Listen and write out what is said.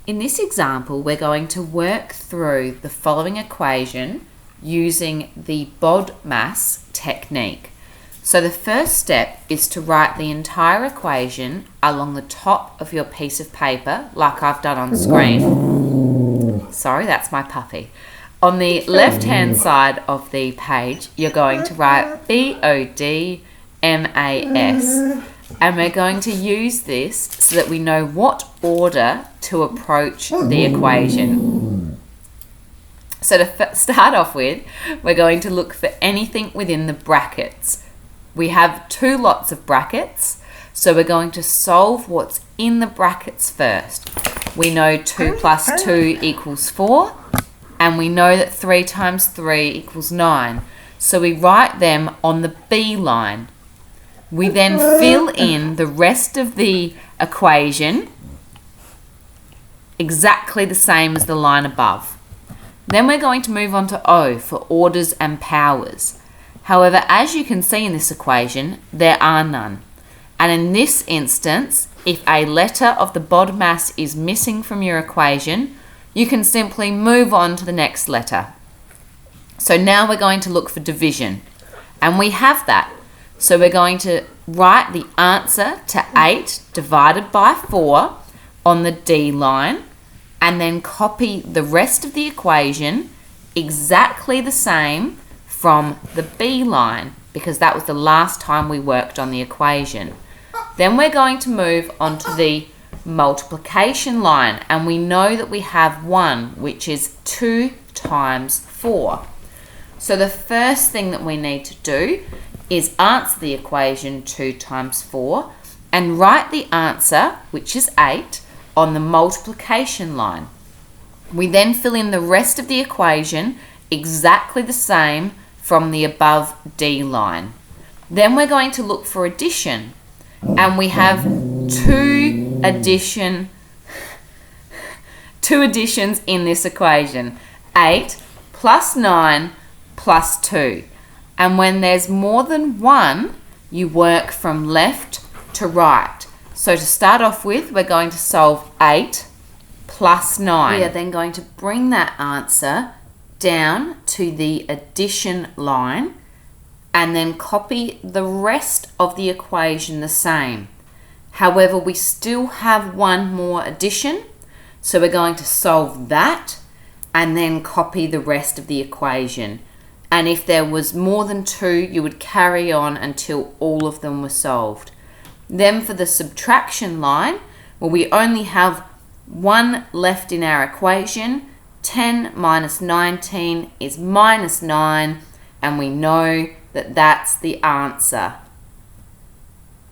In this example, we're going to work through the following equation using the BODMAS technique. So the first step is to write the entire equation along the top of your piece of paper, like I've done on screen. Sorry, that's my puppy. On the left-hand side of the page, you're going to write BODMAS. And we're going to use this so that we know what order to approach the equation. So to start off with, we're going to look for anything within the brackets. We have two lots of brackets, so we're going to solve what's in the brackets first. We know 2 plus 2 equals 4, and we know that 3 times 3 equals 9. So we write them on the B line. We then fill in the rest of the equation exactly the same as the line above. Then we're going to move on to O for orders and powers. However, as you can see in this equation, there are none. And in this instance, if a letter of the BODMAS is missing from your equation, you can simply move on to the next letter. So now we're going to look for division. And we have that. So we're going to write the answer to 8 divided by 4 on the D line and then copy the rest of the equation exactly the same from the B line, because that was the last time we worked on the equation. Then we're going to move on to the multiplication line, and we know that we have 1, which is 2 times 4. So the first thing that we need to do is answer the equation 2 times 4 and write the answer, which is 8, on the multiplication line. We then fill in the rest of the equation exactly the same from the above D line. Then we're going to look for addition, and we have two additions in this equation, 8 plus 9 plus 2. And when there's more than one, you work from left to right. So to start off with, we're going to solve 8 plus 9. We are then going to bring that answer down to the addition line and then copy the rest of the equation the same. However, we still have one more addition, so we're going to solve that and then copy the rest of the equation. And if there was more than 2, you would carry on until all of them were solved. Then for the subtraction line, well, we only have 1 left in our equation. 10 minus 19 is minus 9, and we know that that's the answer.